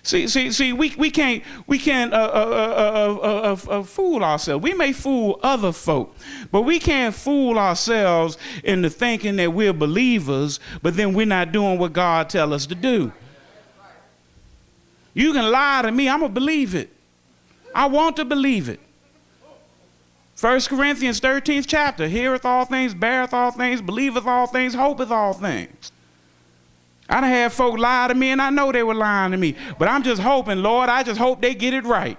We can't fool ourselves. We may fool other folk, but we can't fool ourselves into thinking that we're believers, but then we're not doing what God tells us to do. You can lie to me, I'm gonna believe it. I want to believe it. 1 Corinthians 13th chapter, heareth all things, beareth all things, believeth all things, hopeth all things. I done had folk lie to me, and I know they were lying to me. But I'm just hoping, Lord, I just hope they get it right.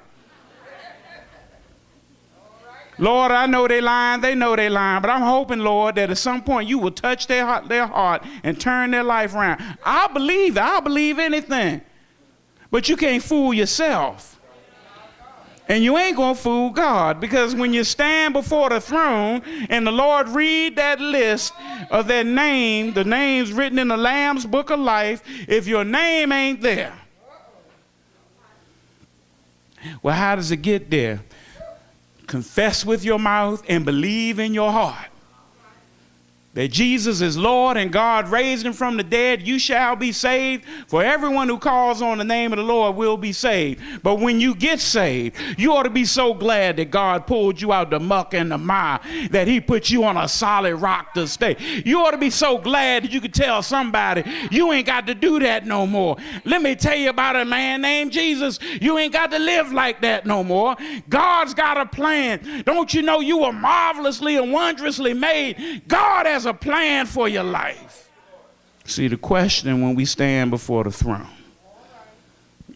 Lord, I know they lying, they know they lying, but I'm hoping, Lord, that at some point you will touch their heart and turn their life around. I'll believe that. I'll believe anything. But you can't fool yourself. And you ain't going to fool God, because when you stand before the throne and the Lord read that list of their name, the names written in the Lamb's book of life, if your name ain't there, well, how does it get there? Confess with your mouth and believe in your heart that Jesus is Lord and God raised him from the dead, you shall be saved. For everyone who calls on the name of the Lord will be saved. But when you get saved, you ought to be so glad that God pulled you out the muck and the mire, that he put you on a solid rock to stay. You ought to be so glad that you could tell somebody, you ain't got to do that no more. Let me tell you about a man named Jesus. You ain't got to live like that no more. God's got a plan. Don't you know you were marvelously and wondrously made? God has a plan for your life. See, the question when we stand before the throne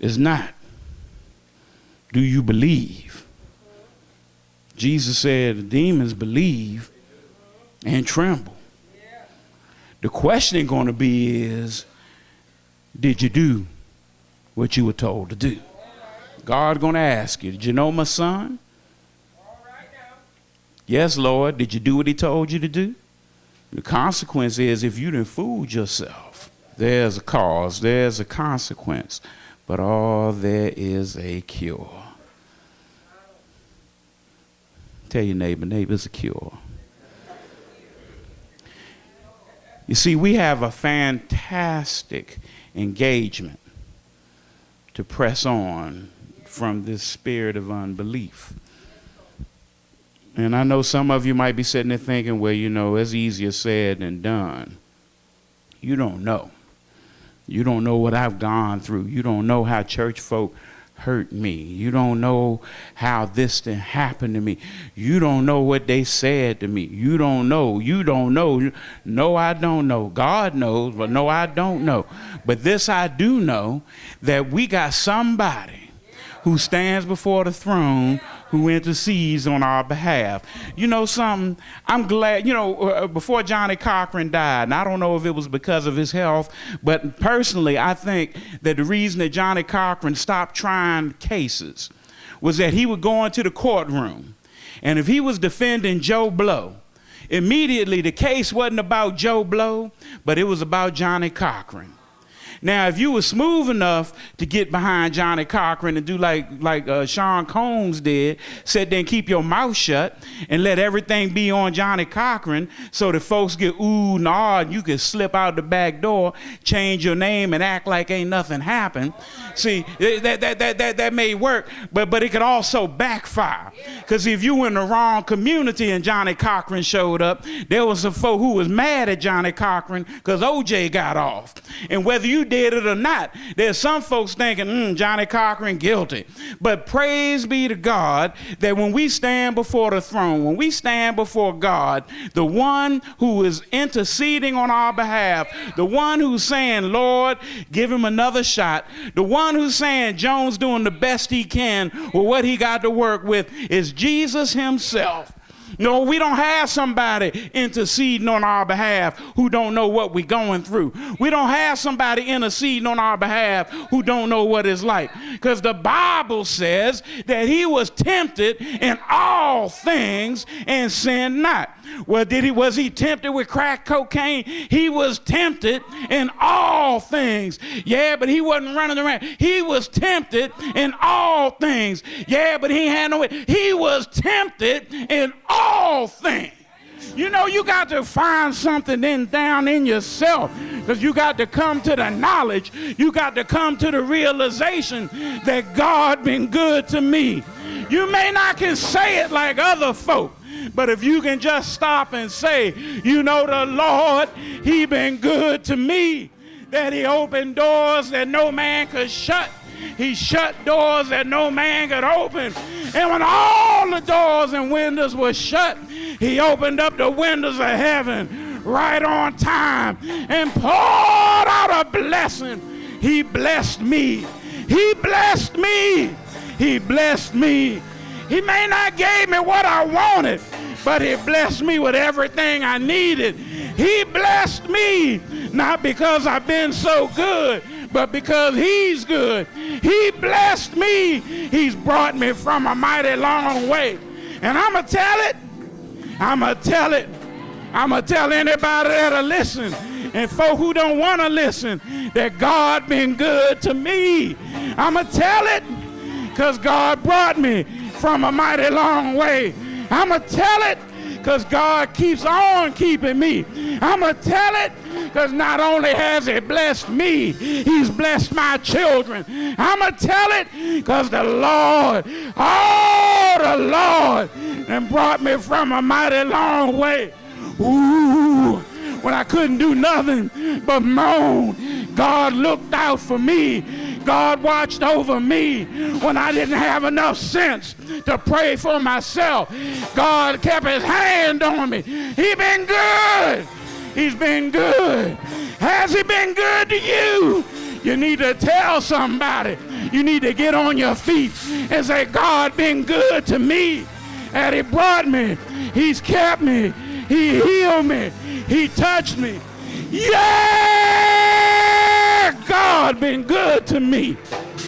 is not, do you believe? Jesus said the demons believe and tremble. The question is going to be is, did you do what you were told to do? God's going to ask you, did you know my son? Yes, Lord. Did you do what he told you to do? The consequence is, if you done fooled yourself, there's a cause, there's a consequence, but there is a cure. Tell your neighbor, it's a cure. You see, we have a fantastic engagement to press on from this spirit of unbelief. And I know some of you might be sitting there thinking, well, you know, it's easier said than done. You don't know. You don't know what I've gone through. You don't know how church folk hurt me. You don't know how this thing happened to me. You don't know what they said to me. You don't know. You don't know. No, I don't know. God knows, but no, I don't know. But this I do know, that we got somebody who stands before the throne, who intercedes on our behalf. You know something? I'm glad, before Johnny Cochran died, and I don't know if it was because of his health, but personally, I think that the reason that Johnny Cochran stopped trying cases was that he would go into the courtroom, and if he was defending Joe Blow, immediately the case wasn't about Joe Blow, but it was about Johnny Cochran. Now, if you were smooth enough to get behind Johnny Cochran and do like Sean Combs did, sit there and keep your mouth shut and let everything be on Johnny Cochran so that folks get ooh and ah, and you can slip out the back door, change your name and act like ain't nothing happened. See, that may work, but it could also backfire. Because if you were in the wrong community and Johnny Cochran showed up, there was some folk who was mad at Johnny Cochran because OJ got off. And whether you did it or not, there's some folks thinking, Johnny Cochran guilty. But praise be to God that when we stand before the throne, when we stand before God, the one who is interceding on our behalf, the one who's saying, Lord, give him another shot, the one who's saying Jones doing the best he can with what he got to work with is Jesus himself. No, we don't have somebody interceding on our behalf who don't know what we're going through. We don't have somebody interceding on our behalf who don't know what it's like. Because the Bible says that he was tempted in all things and sinned not. Well, was he tempted with crack cocaine? He was tempted in all things. Yeah, but he wasn't running around. He was tempted in all things. Yeah, but he had no way. He was tempted in all things. You know, you got to find something down in yourself, because you got to come to the knowledge, you got to come to the realization that God been good to me. You may not can say it like other folk, but if you can just stop and say, you know, the Lord, he been good to me, that he opened doors that no man could shut. He shut doors that no man could open. And when all the doors and windows were shut, he opened up the windows of heaven right on time and poured out a blessing. He blessed me. He blessed me. He blessed me. He may not gave me what I wanted, but he blessed me with everything I needed. He blessed me, not because I've been so good, but because he's good. He blessed me. He's brought me from a mighty long way. And I'm going to tell it. I'm going to tell it. I'm going to tell anybody that'll listen, and folk who don't want to listen, that God been good to me. I'm going to tell it because God brought me from a mighty long way. I'm going to tell it because God keeps on keeping me. I'm going to tell it because not only has he blessed me, he's blessed my children. I'm going to tell it because the Lord, the Lord, and brought me from a mighty long way. Ooh, when I couldn't do nothing but moan, God looked out for me. God watched over me when I didn't have enough sense to pray for myself. God kept his hand on me. He's been good. He's been good. Has he been good to you? You need to tell somebody. You need to get on your feet and say, God been good to me. And he brought me. He's kept me. He healed me. He touched me. Yeah! God been good to me.